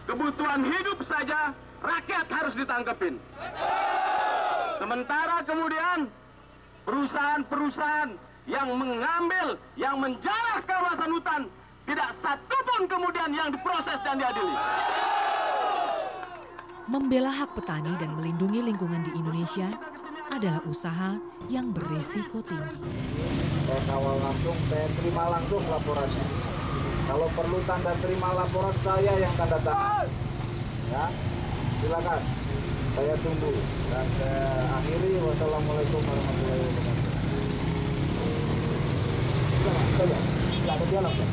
kebutuhan hidup saja rakyat harus ditangkepin. Sementara kemudian perusahaan-perusahaan yang mengambil, yang menjarah kawasan hutan, tidak satupun kemudian yang diproses dan diadili. Membela hak petani dan melindungi lingkungan di Indonesia adalah usaha yang beresiko tinggi. Saya kawal langsung, saya terima langsung laporannya. Kalau perlu tanda terima laporan, saya yang tanda tangan. Ya, silakan. Saya tunggu dan saya akhiri. Wassalamualaikum warahmatullahi wabarakatuh. Sudah ada dialog ya?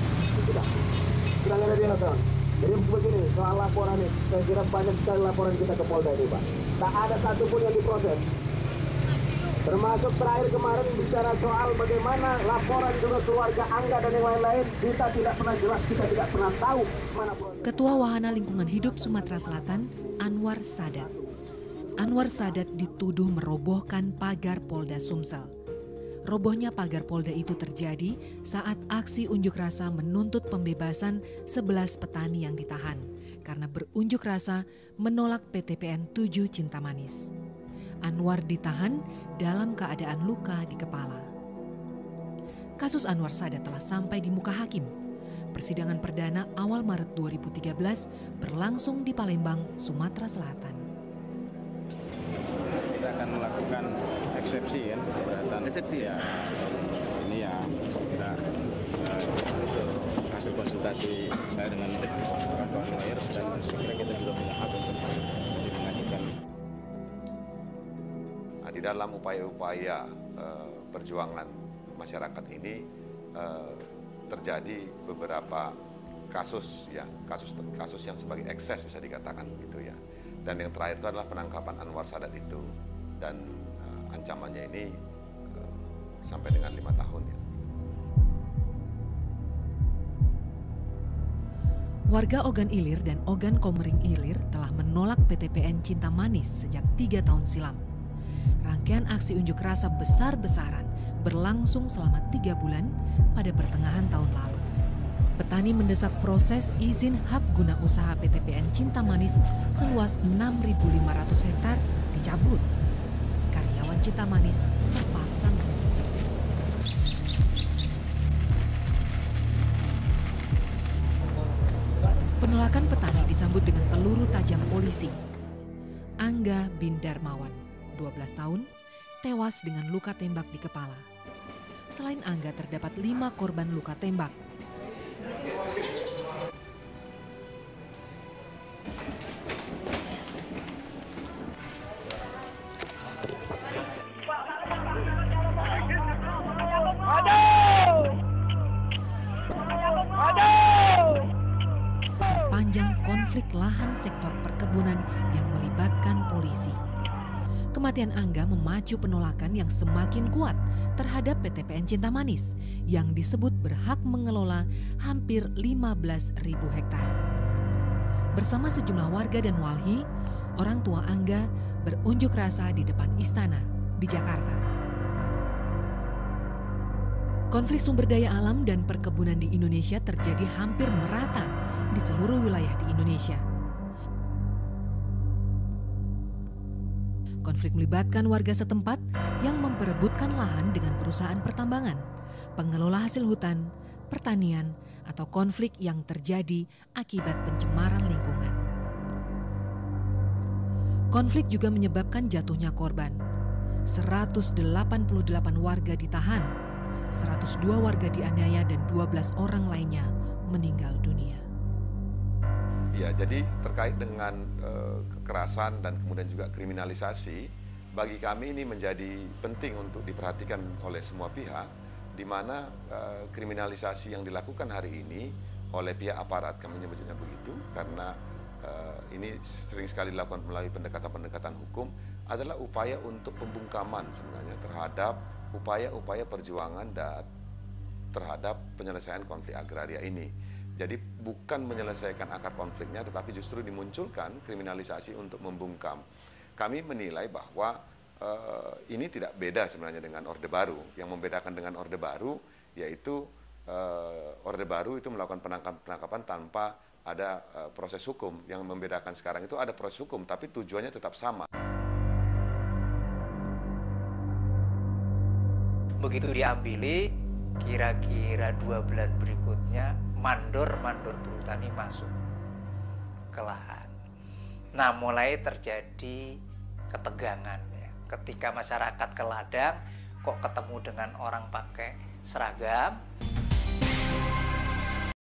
Sudah ada dialog kawan. Jadi begini, soal laporan ini, saya kira banyak sekali laporan kita ke Polda ini Pak. Tak ada satupun yang diproses. Termasuk terakhir kemarin bicara soal bagaimana laporan juga keluarga Angga dan yang lain-lain, kita tidak pernah jelas, kita tidak pernah tahu mana proses. Ketua Wahana Lingkungan Hidup Sumatera Selatan, Anwar Sadat. Anwar Sadat dituduh merobohkan pagar Polda Sumsel. Robohnya pagar Polda itu terjadi saat aksi unjuk rasa menuntut pembebasan 11 petani yang ditahan karena berunjuk rasa menolak PTPN 7 Cintamanis. Anwar ditahan dalam keadaan luka di kepala. Kasus Anwar Sadat telah sampai di muka hakim. Persidangan perdana awal Maret 2013 berlangsung di Palembang, Sumatera Selatan. Kita akan melakukan eksepsi kan, keberatan. Eksepsi ya. Ini ya kita hasil konsultasi saya dengan kawan-kawan lawyer dan segera kita juga punya hak untuk mengajukan. Di dalam upaya-upaya perjuangan masyarakat ini terjadi beberapa kasus ya, kasus yang sebagai ekses bisa dikatakan gitu ya. Dan yang terakhir itu adalah penangkapan Anwar Sadat itu, dan ancamannya ini sampai dengan 5 tahun ya. Warga Ogan Ilir dan Ogan Komering Ilir telah menolak PTPN Cintamanis sejak 3 tahun silam. Rangkaian aksi unjuk rasa besar-besaran berlangsung selama 3 bulan pada pertengahan tahun lalu. Petani mendesak proses izin hak guna usaha PTPN Cintamanis seluas 6.500 hektar dicabut. Karyawan Cintamanis terpaksa mengungsi. Penolakan petani disambut dengan peluru tajam polisi. Angga bin Darmawan, 12 tahun, tewas dengan luka tembak di kepala. Selain Angga, terdapat 5 korban luka tembak. Panjang konflik lahan sektor perkebunan yang melibatkan polisi. Kematian Angga memacu penolakan yang semakin kuat terhadap PTPN Cintamanis yang disebut berhak mengelola hampir 15.000 hektar. Bersama sejumlah warga dan walhi, orang tua Angga berunjuk rasa di depan istana di Jakarta. Konflik sumber daya alam dan perkebunan di Indonesia terjadi hampir merata di seluruh wilayah di Indonesia. Konflik melibatkan warga setempat yang memperebutkan lahan dengan perusahaan pertambangan, pengelola hasil hutan, pertanian, atau konflik yang terjadi akibat pencemaran lingkungan. Konflik juga menyebabkan jatuhnya korban. 188 warga ditahan, 102 warga dianiaya dan 12 orang lainnya meninggal dunia. Ya, jadi terkait dengan kekerasan dan kemudian juga kriminalisasi, bagi kami ini menjadi penting untuk diperhatikan oleh semua pihak, di mana kriminalisasi yang dilakukan hari ini oleh pihak aparat, kami menyebutnya begitu, karena ini sering sekali dilakukan melalui pendekatan-pendekatan hukum, adalah upaya untuk pembungkaman sebenarnya terhadap upaya-upaya perjuangan dan terhadap penyelesaian konflik agraria ini. Jadi bukan menyelesaikan akar konfliknya, tetapi justru dimunculkan kriminalisasi untuk membungkam. Kami menilai bahwa ini tidak beda sebenarnya dengan Orde Baru. Yang membedakan dengan Orde Baru yaitu Orde Baru itu melakukan penangkapan tanpa ada proses hukum. Yang membedakan sekarang itu ada proses hukum, tapi tujuannya tetap sama. Begitu diambili, kira-kira 2 bulan berikutnya mandor-mandor perhutani masuk ke lahan. Nah, mulai terjadi ketegangan ya. Ketika masyarakat ke ladang kok ketemu dengan orang pakai seragam,